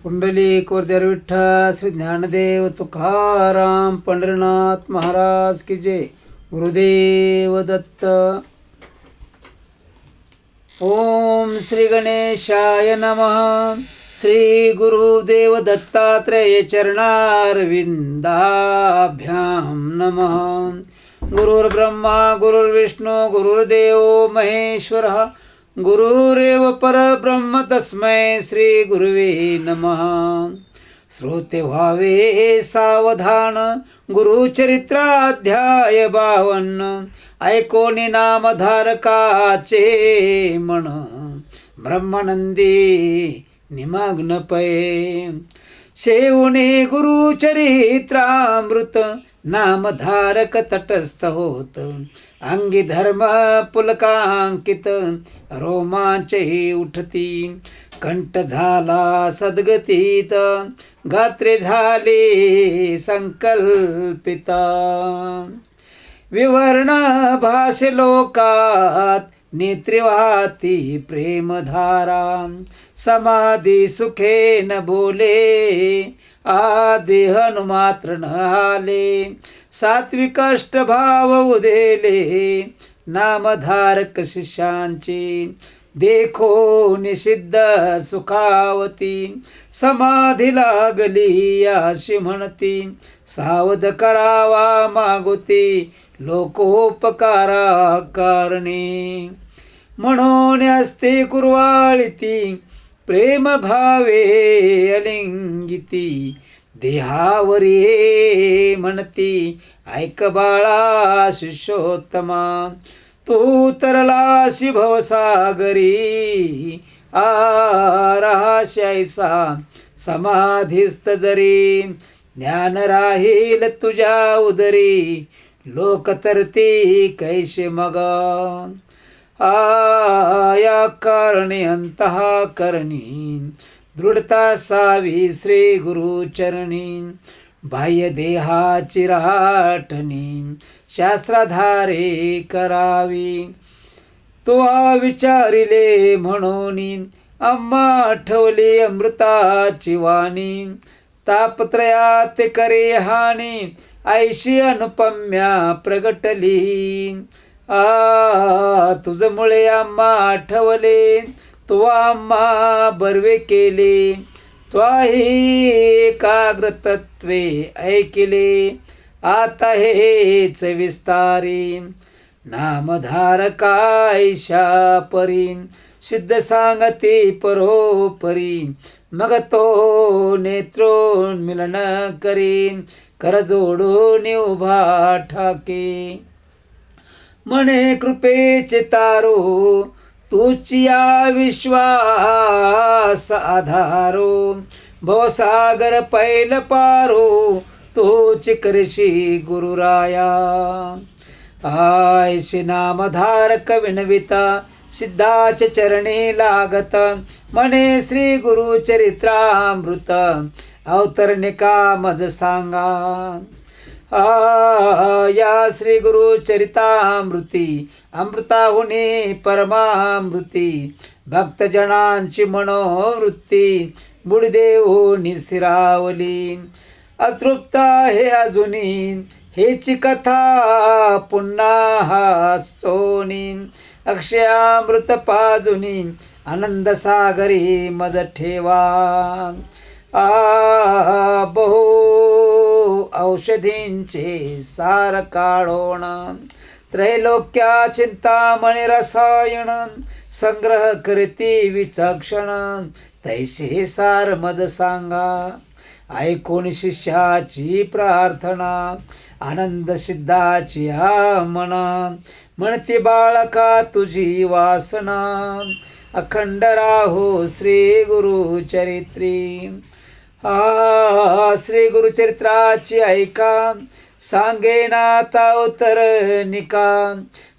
पुंडलिक वर्धेर विठ्ठल श्री ज्ञानदेव तुकाराम पंढरीनाथ महाराज की जय. गुरुदेव दत्त. ओम श्री गणेशाय नमः. श्री गुरुदेव दत्तात्रेय चरणारविंदाभ्यां नमः. गुरुर्ब्रह्मा गुरुर्विष्णू गुरुर्देव महेश्वरः. गुरुरेव परब्रह्म तस्मै श्री गुरुवे नमः. श्रोते व्हावे सावधान गुरुचरित्राध्याय 52. ऐकोनी नामधारकाचे मन ब्रह्मानंदी निमग्न पये. शेवणे गुरुचरित्रामृत नामधारक तटस्थ होत. अंगी धर्म पुलकांकित रोमांचही उठती. कंठ झाला सद्गतीत गात्रे झाले संकल्पित. विवर्ण भाषे लोकात नेत्री वाहती प्रेमधारा. समाधी सुखे न बोले आदेह मात्र न आले. सात्विक अष्टभाव उदेले नामधारक शिष्यांची. देखो निषिद्ध सुखावती समाधी लागली अशी म्हणती. सावध करावा मागुती लोकोपकारा कारणे. म्हणून असते कुरवाळीती प्रेम भावे अलिंगिती. देहावरी म्हणती ऐक बाळा शिष्योत्तमा. तू तरलाशी भवसागरी आराशायसा समाधीस्त जरी. ज्ञान राहील तुझ्या उदरी लोक तरती कैसे मग. या कारणे अंतहा करणी दृढता सावी श्री गुरुचरणी. बाह्य देहाची राठणी शास्त्राधारे करावी. तो विचारिले म्हणून आम्हा आठवली अमृताची वाणी. तापत्रयात करे हानी ऐशी अनुपम्या प्रगटली. तुझमुळे आम्हा आठवले तो आम्हा बर्वे केले. त्वाही एकाग्रतत्वे ऐकिले आता हेच विस्तारी. नामधारका ऐशा परी सिद्ध सांगती परोपरी. मग तो नेत्रोन्मिलन करी कर जोडून उभा ठाके. म्हणे कृपेचे तारो तुचिया विश्वास आधारो. भवसागर पैल पारो तोच करशी गुरुराया. आयशी नामधारक विनविता सिद्धाचे चरणी लागत. म्हणे श्री गुरुचरित्रामृत अवतरणिका मज सांगा. या श्री गुरुचरितामृती अमृताहुनी परमामृती. भक्तजनांची मनोवृत्ती बुडदेवोनी स्थिरावली. अतृप्त हे अजूनी हेची कथा पुन्हा सोनी. अक्षयामृत पाजुनी आनंद सागरी मज ठेवा. बहु औषधींचे सार काढोण. त्रैलोक्या चिंतामणी रसायन संग्रह करती विचक्षण. तैसे सार मज सांगा ऐकून शिष्याची प्रार्थना. आनंद सिद्धाची मना म्हणते बाळका तुझी वासना. अखंड राहो श्री गुरुचरित्री. श्री गुरुचरित्राची ऐका सांगेना तावतरणिका.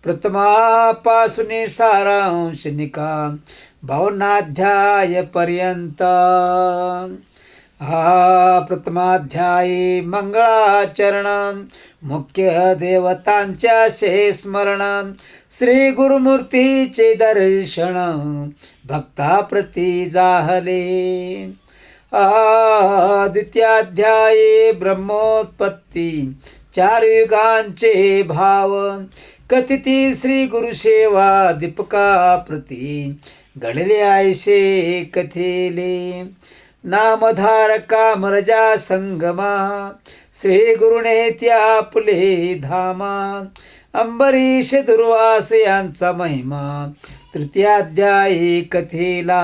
प्रथमापासून सारांशनिका 52 पर्यंत. प्रथमाध्यायी मंगळाचरण. मुख्य देवतांच्या शे स्मरण. श्री गुरुमूर्तीचे दर्शन भक्ताप्रती जाहले. द्वितीयाध्याये ब्रह्मोत्पत्ती, चार युगांचे भाव, कथिती श्री गुरुसेवा दीपका प्रती, घडले आयशे कथेले. नामधारका मरजा संगमा, श्री गुरुने त्या पुले धामा, अंबरीश दुर्वास यांचा महिमा, तृतीयाध्यायी कथेला.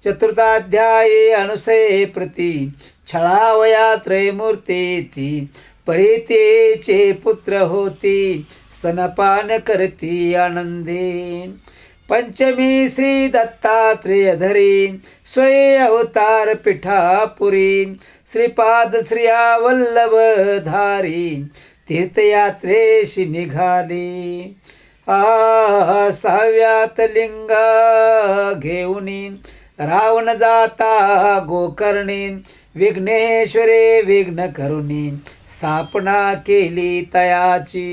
चतुर्थाध्यायी अनुसये प्रती, छळावया त्रयमूर्तेती, परितेचे पुत्र होती, स्तनपान करती आनंदे. पंचमी श्री दत्तात्रेय धरी, स्वये अवतार पिठापुरी, श्रीपाद श्रिया वल्लभ धारी, तीर्थयात्रेशी निघाली. सहाव्यात लिंग घेऊनी, रावण जाता गोकर्णी, विघ्नेश्वरे विघ्न करुणी, स्थापना केली तयाची.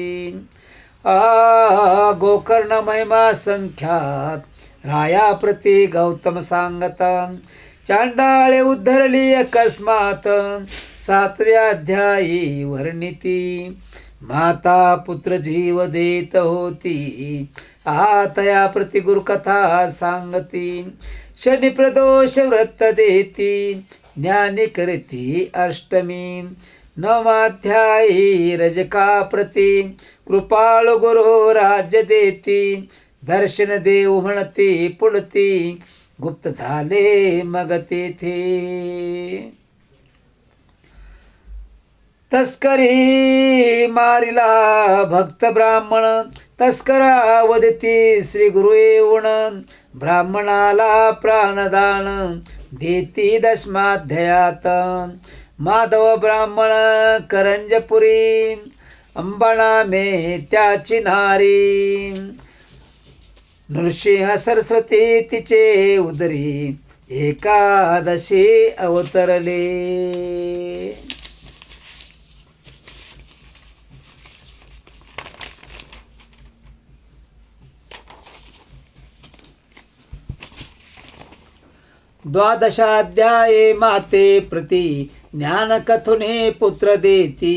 गोकर्ण महिमा संख्यात, राया प्रती गौतम सांगता, चांडाळे उद्धरली अकस्मात, सातव्या अध्यायी वर्णिती. माता पुत्र जीव देत होती, आतया प्रति गुरुकथा सांगती, शनी प्रदोष व्रत देती, ज्ञानी करती अष्टमी. नवमाध्यायी रजका प्रती, कृपाळू गुरु राज्य देती, दर्शन देव म्हणती पुढती, गुप्त झाले मग तेथे. तस्करी मारिला भक्त ब्राह्मण, तस्करा वदती श्री गुरु येऊन, ब्राह्मणाला प्राणदान देती दशमाध्यायात. माधव ब्राह्मण करंजपुरी, अंबानामे त्याची नारी, नृसिंह सरस्वती तिचे उदरी, एकादशी अवतरले. द्वादशाध्याये माते प्रती, ज्ञान कथुने पुत्र देती,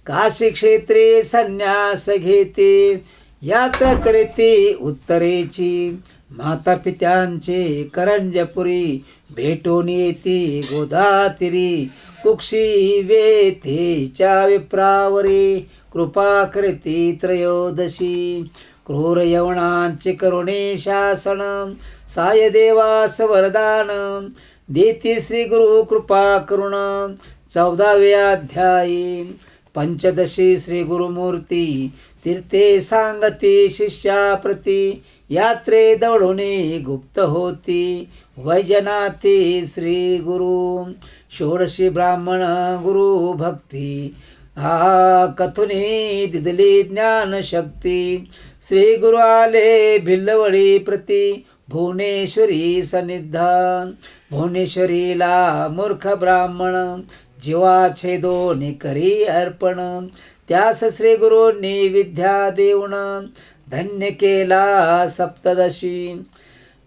काशी क्षेत्री संन्यास घेते, यात्रा करीती उत्तरेची. माता पित्यांचे करंजपुरी, भेटून येती गोदातिरी, कुक्षी वेथेच्या विप्रावरी, कृपा करती त्रयोदशी. क्रूर यवनांचे करुणे शासन, साय देवास वरदान देती श्री गुरु कृपा करुण. 14वे अध्यायी. पंचदशी श्री गुरुमूर्ती, तीर्थे सांगती शिष्या प्रती, यात्रे दौडुनी गुप्त होती, वैजनाती श्री गुरु. षोडशी ब्राह्मण गुरु भक्ती, कथुनी दिदली ज्ञान शक्ती, श्री गुरु आले भिल्लवडी प्रती, भुवनेश्वरी सन्निधान. भुवनेश्वरीला मूर्ख ब्राह्मण, जीवाचे दोन्ही करी अर्पण, त्यास श्री गुरूंनी विद्या देऊन, धन्य केला सप्तदशी.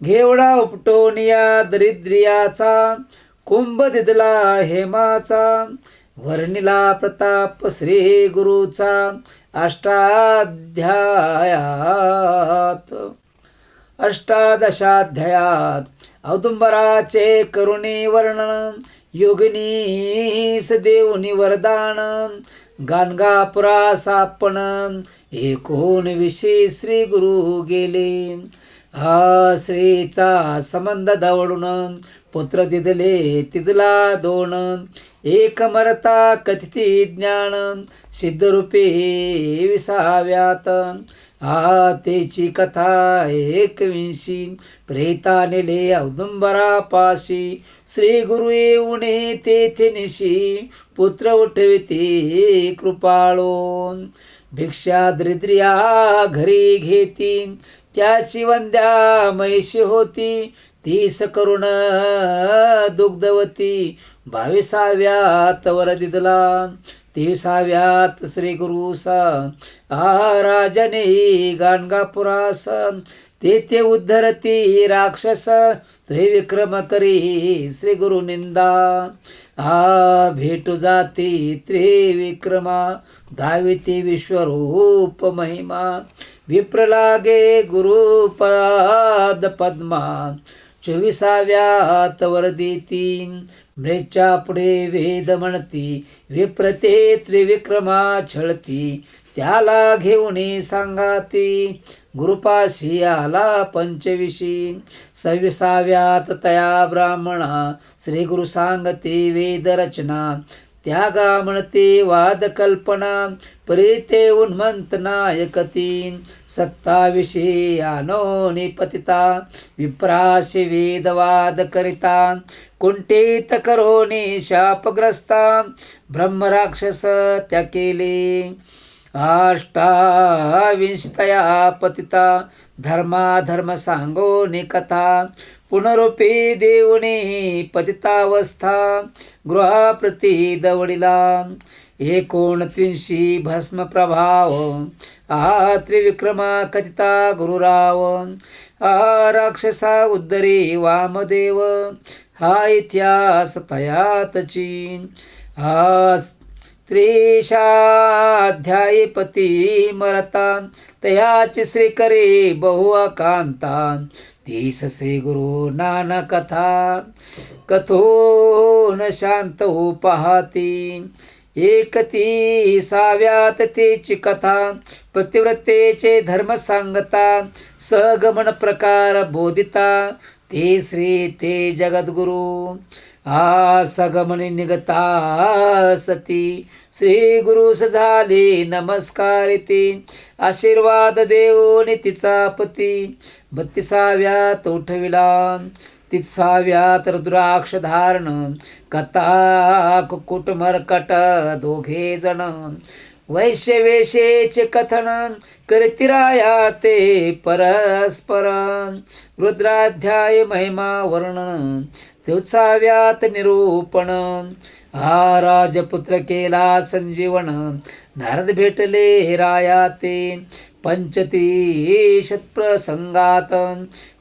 घेवडा उपटून या दरिद्रियाचा, कुंभ दिदला हेमाचा, वर्णिला प्रताप श्री गुरुचा, अष्टादशाध्यायात. औदुंबराचे करुणी वर्णन, योगिनीस देऊनी वरदान, गाणगापुरा सापण, 19 श्री गुरु गेले. श्रीचा संबंध दवडून, पुत्र दिदले तिजला 2, एक मरता कथिती ज्ञान, सिद्धरूपे 20व्यात. तेची कथा 21, प्रेता नेले औदुंबरापाशी, श्री गुरु येऊने तेथे निशी, पुत्र उठविते कृपाळो. भिक्षा दरिद्रिया घरी घेती, त्याची वंद्या मैशी होती, 30 करुण दुग्धवती, 22व्यात वर दिदला. 23व्यात श्री गुरुसा, राजने गाणगापुरास, ते उद्धरती राक्षस त्रिविक्रम करी श्री गुरु निंदा भेटू जाती त्रिविक्रमा धाविती विश्वरूप महिमा विप्र लागे गुरुपाद पद्मा 24व्यात वर देती मृच्या पुढे वेद म्हणती विप्रते त्रिविक्रमा छळती त्याला घेऊन सांगाती गुरुपाशी आला 25 26व्यात तया ब्राह्मणा श्री गुरु सांगते वेद रचना त्यागा म्हणते वाद कल्पना परिते उन्मंत नायकती 27 आनो निपतिता विप्राशी वेदवाद करिता कुंठित करोनी शापग्रस्ता ब्रह्मराक्षस त्या केले 28 पतिता धर्माधर्म सांगोनी कथा पुनरुपी देऊनी पतितावस्था गृहाप्रती दवडिला 29 भस्म प्रभाव त्रिविक्रमा कथिता गुरुराव राक्षसा उद्धरी वामदेव हा इतिहास तयातची 30 पती मरता तयाची श्री करे बहु आकांता 30 श्री गुरु नाना कथा कथोन शांत हो पाहती 31व्यात तेची कथा पतिव्रतेचे धर्म सांगता सगमन प्रकार बोधिता ते श्री ते जगद्गुरु सगमनी निगता सती श्री गुरुस झाले नमस्कारिती आशीर्वाद देऊन तिचा पती 32व्यात उठविला 30व्यात रुद्राक्ष धारण कथा कुकुट मरकट दोघे जण वैश्यवेशेचे कथन करतिराया ते परस्पर रुद्राध्याय महिमा वर्णन 34व्यात निरूपण राजपुत्र केला संजीवन नारद भेटले राया ते 35 प्रसंगात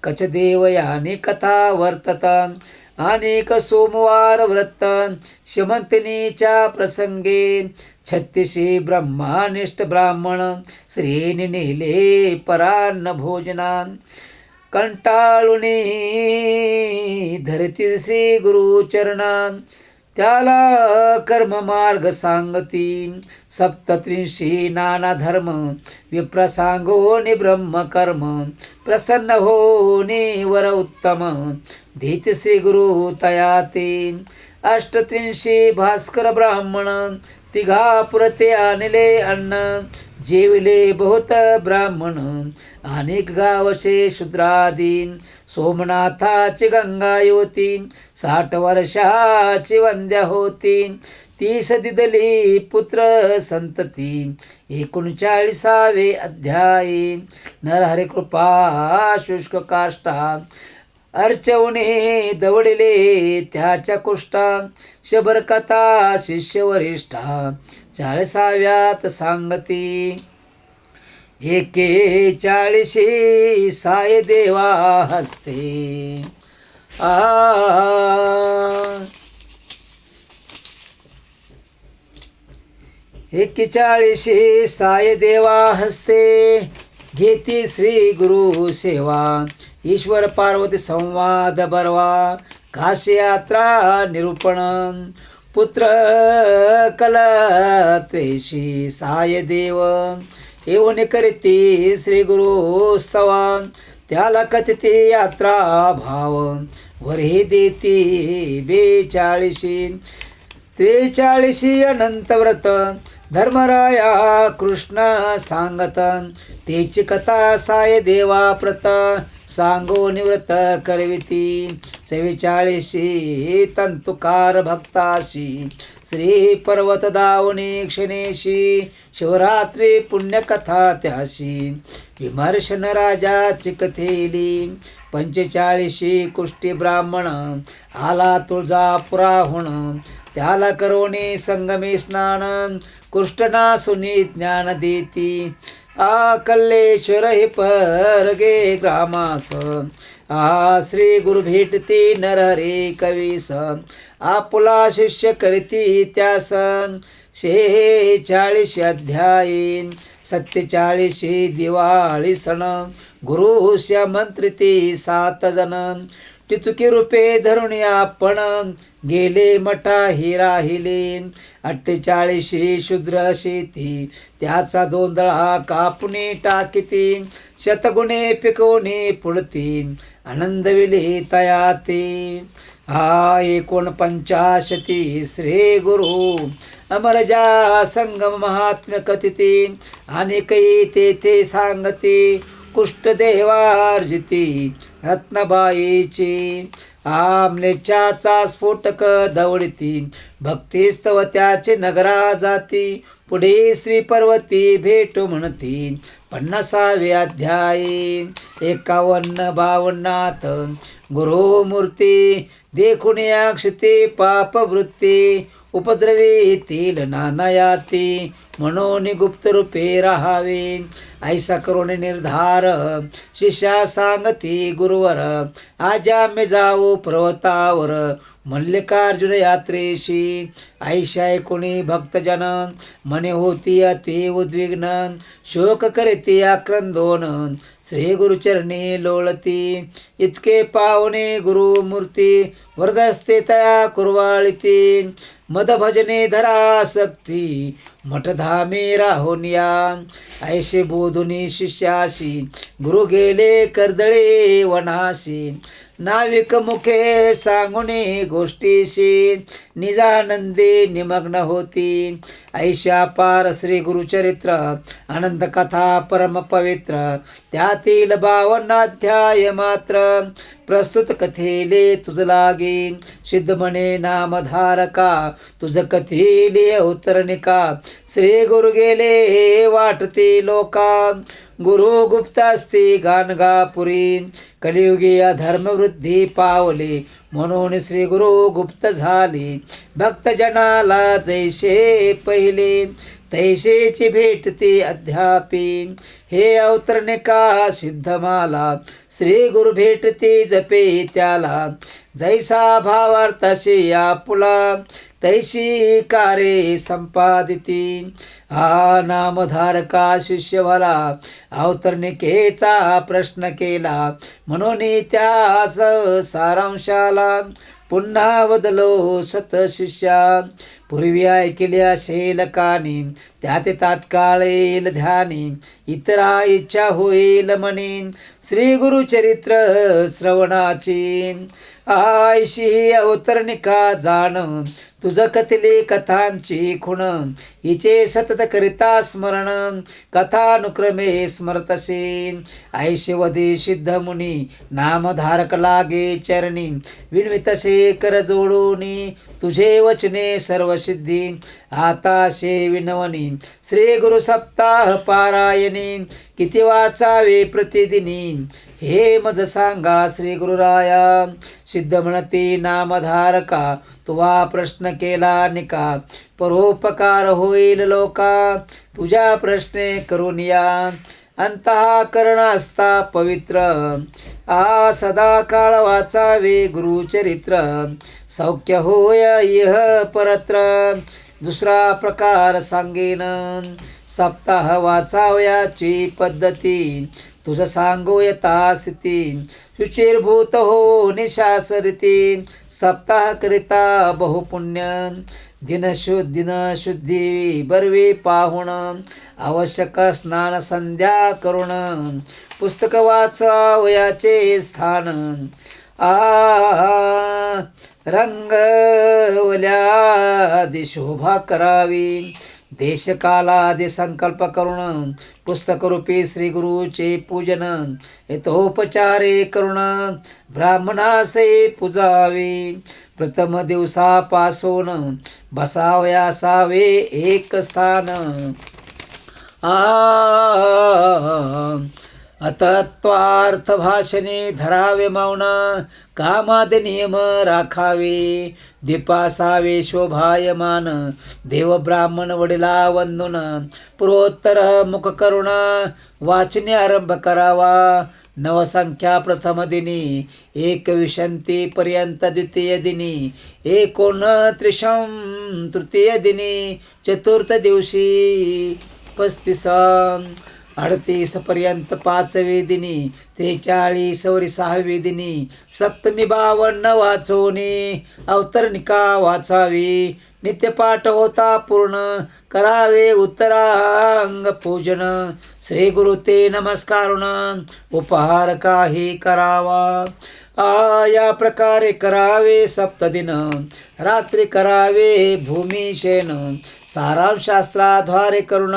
कचदेव याने कथा वर्तत अनेक सोमवार व्रत शमंतनीच्या प्रसंगे 36 ब्रह्मानिष्ठ ब्राह्मण श्रेणी नेले परान्न भोजनान कंटाळुनी धरती श्री गुरुचरणान त्याला कर्म मार्ग सांगती 37 नाना धर्म विप्रसांगोनी ब्रह्म कर्म प्रसन्न होनी वर उत्तम धीत श्री गुरु तयाते 38 भास्कर ब्राह्मण तिघापुरते आणले अन्न जेविले बहुत ब्राह्मण अनेक गावशे शूद्रादीन सोमनाथाची गंगा योती 60 वर्षाची वंद्या होती 30 दिदली पुत्र संतती 39वे अध्याय नरहरी कृपा शुष्क काष्टा अर्चवणे दवडिले त्याच्या कुष्टा शबर कथा शिष्य वरिष्ठा 40व्यात सांगती 41 साय देवा हस्ते 41 साय देवा हस्ते घेती श्री गुरु सेवा ईश्वर पार्वती संवाद बरवा काशी यात्रा निरूपण पुत्र कलत्रेशी साय देव येऊन करीती श्री गुरु स्तवा त्याला कथिते यात्रा भाव वरे देती 42 43 अनंत व्रत धर्मराया कृष्ण सांगत तेची कथा साय देवा प्रत सांगो निवृत्त करविती 44 तंतुकार भक्ताशी श्री पर्वत दावणी क्षणेशी शिवरात्री पुण्यकथा त्याशी विमर्शन राजाची कथेली 45 कुष्टी ब्राह्मण आला तुळजापुराहून त्याला करोनी संगमे स्नान कृष्णनासुनी ज्ञान देती कल्लेश्वर हे परगे ग्रामास श्री गुरु भेटती नरहरे कवीस आपुला शिष्य करती त्यास 46 अध्यायी 47 दिवाळी सण गुरुष्या मंत्रिती 7 जण टिचुकी रूपे धरून आपण गेले मठा ही राहिले 48 शूद्र शेती त्याचा जोंधळा कापुनी टाकीती शतगुणे पिकवणे पुळती आनंद विले तयाते 49 श्री गुरु अमरजा संगम महात्म्य कथिते अनेकही तेथे सांगते कुष्ठदेवार्जिती रत्नबाईची आमनेच्याचा स्फोटक दवडती भक्तिस्तव त्याचे नगरा जाती पुढे श्री पर्वती भेटू म्हणती 50 अध्यायी 51-52 गुरुमूर्ती देखून अक्षते पापवृत्ती उपद्रवी येतील नानायाती म्हणून गुप्त रूपे राहावे ऐसा करून निर्धार शिष्या सांगती गुरुवर आजाम्य जाऊ पर्वतावर मल्लिकार्जुन यात्रेशी ऐशा कोणी भक्तजन मने होती अति उद्विग्न शोक करते आक्रंदोन श्री गुरुचरणी लोळती इतके पावणे गुरुमूर्ती वरदस्ते तया कुरवाळीती मद भजने धरासक्ती मठधामे राहून या ऐशे बोधुनी शिष्याशी गुरु गेले कर्दळे वनाशी नाविक मुखे सांगुने गोष्टीशी निजानंदी निमग्न होती ऐशा पार श्री गुरुचरित्र अनंत कथा परम पवित्र त्यातील 52 अध्याय मात्र प्रस्तुत कथेले तुझ लागे सिद्ध म्हणे नामधारका तुझ कथेले अवतरणिका श्री गुरु गेले वाटते लोका गुरु गुप्त असते गाणगापुरी कलियुगी अधर्मवृद्धी पावले म्हणून श्री गुरु गुप्त झाले भक्तजनाला जैसे पहिले तैसेची भेटते अध्यापी हे अवतरणिका सिद्धमाला श्री गुरु भेटते जपे त्याला जैसा भावार्थाशी आपुला तैशी कार्ये संपादिती नामधारका शिष्य भला अवतरणिकेचा प्रश्न केला म्हणून त्यास सारांशाला पुन्हा बदलो सत शिष्या पूर्वी ऐकले असेल कानी त्यात तात्काळ येईल ध्यानी इतरा इच्छा होईल मनी श्री गुरुचरित्र श्रवणाची आयशी अवतरणिका जाण तुझ कथिले कथांची खुण हिचे सतत करिता स्मरण कथानुक्रमे स्मरतसे ऐशवदे सिद्ध मुनी नामधारक लागे चरणी विणवितसे कर जोडूनी तुझे वचने सर्व सिद्धी आता शे विनवनी श्री गुरु सप्ताह पारायणी किती वाचावे प्रतिदिनी हे मज सांगा श्री गुरुराया सिद्ध म्हणते नामधारका तुवा प्रश्न केला निका परोपकार होईल लोका तुझ्या प्रश्ने करून या अंतःकरण असता पवित्र सदा काळ वाचावे गुरुचरित्र सौख्य होय इह परत्र दुसरा प्रकार सांगेन सप्ताह वाचावयाची पद्धती तुझ सांगो यथा स्थिती शुचिर्भूत हो निशासरिती सप्ताह करिता बहुपुण्य दिन शुद्धी बरवे पाहुण आवश्यक स्नान संध्या करुण पुस्तक वाचावयाचे स्थान रंगवल्यादी शोभा करावी देशकालादि संकल्प करुण पुस्तकरूपी श्री गुरुचे पूजन यथोपचारे करुण ब्राह्मणासे पूजावे प्रथम दिवसापासून बसावयासावे एक स्थान अतत्वार्थ भाषणे धरावे मौन, कामाद नियम राखावे, दीपासावे शोभायमान, देव ब्राह्मण वडिला वंदन, पूर्वोत्तर मुख करुणा, वाचने आरंभ करावा, नवसंख्या प्रथम दिनी, एकविंशती पर्यंत द्वितीय दिनी, एकोणत्रिशं तृतीय दिनी, चतुर्थ दिवशी 35, 38 पर्यंत 5वे दिनी, 43 वरी 6वे दिनी, सप्तमी 52 वाचवणे, अवतरणिका वाचावी, नित्यपाठ होता पूर्ण, करावे उत्तरांग पूजन, श्री गुरु ते नमस्कारुन, उपहार काही करावा, या प्रकारे करावे सप्तदिन, रात्री करावे भूमिशेन, सारांशास्त्राद्वारे करुण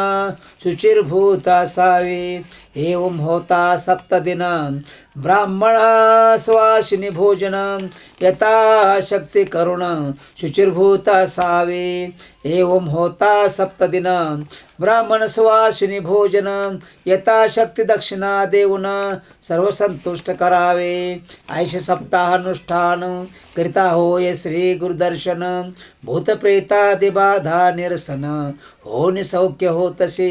शुचिर्भूत असावे, एवं होता सप्तदिन, ब्राह्मण स्वाशिनी भोजन, यथाशक्ती करुण शुचिर्भूत असावे, एवं होता सप्तदिन, ब्राह्मण सुवासिनी भोजन, यथाशक्ती दक्षिणा देऊन सर्व संतुष्ट करावे, ऐश सप्ताहानुष्ठान करिता होय श्री गुरुदर्शन, भूतप्रेतादि बाधा निरसन, होनी सौख्य होतसे,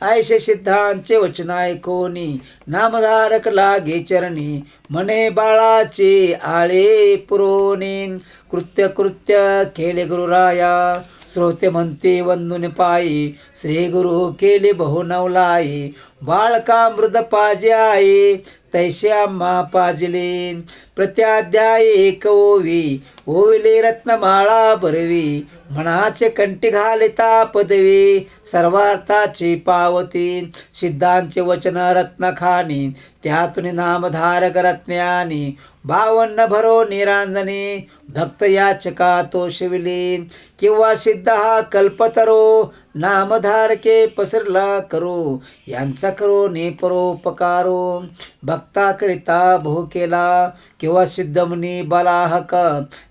ऐशे सिद्धांचे वचन ऐकोनी, नामधारक लागे चरणी, मने बाळाचे आळे पुरोनी, कृत्य कृत्य केले गुरुराया, श्रोते म्हणते वंदुन पायी, श्री गुरु केले बहु नवलाई, बाळका मृद पाजे आहे, तैसे आम्हा पाजले, प्रत्याध्याय एक ओवी, ओविले रत्नमाळा भरवी, मनाचे कंठी घालिता पदवी, सर्वार्थाची पावती, सिद्धांचे वचन रत्नखानी, त्यातून नामधारक रत्न्यानी, 52 भरो निरांजनी, भक्त याचका तो शिविली, किंवा सिद्ध हा कल्पतरो, नामधारके पसरला करो, यांचा करो ने परोपकारो, भक्ताकरिता भो केला, किंवा सिद्धमुनी बलाहक,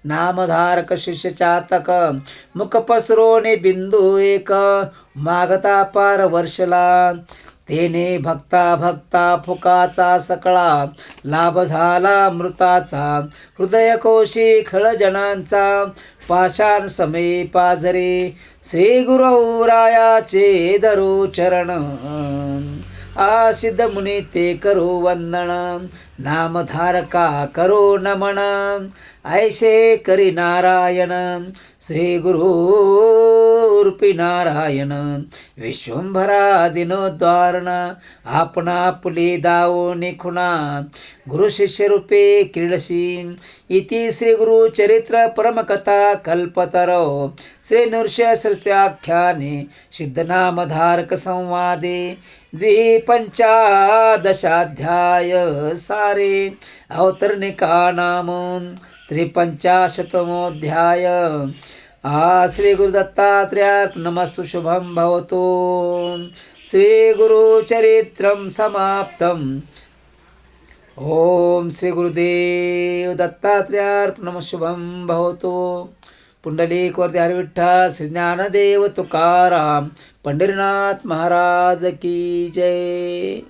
नामधारक शिष्य चातक, मुख पसरो ने बिंदू एक, मागता पार वर्षला, तेने भक्ता भक्ता फुकाचा सकळा, लाभ झाला मृताचा, हृदय कोशी खळजणांचा, पाषाण समे पाझरे, श्री गुरुरायाचे धरू चरण, सिद्ध मुनी ते करो वंदन, नामधारका करो नमन, ऐशे करी नारायण, श्री गुरुरूपी नारायण, विश्वंभरा दिनोद्वारण, आपणा पुली दावो निखुणा, गुरु शिष्य रूपे क्रीडसी, इति श्री गुरु चरित्र परमकथा कल्पतरो, श्री नृसिंहसहस्राख्याने सिद्धनामधारक संवादे, 2पंचादशाध्याय सारे, अवतरणिका नाम 53तमोऽध्याय, श्री गुरु दत्तात्रेयार्पणमस्तु, शुभं भवतु, श्री गुरु चरित्रं समाप्तम्, ओम श्री गुरुदेव दत्तात्रेयार्पणमस्तु, शुभं भवतु, पुंडलिक वरदे हरी विठ्ठल, श्री ज्ञानदेव तुकाराम, पंढरीनाथ महाराज की जय.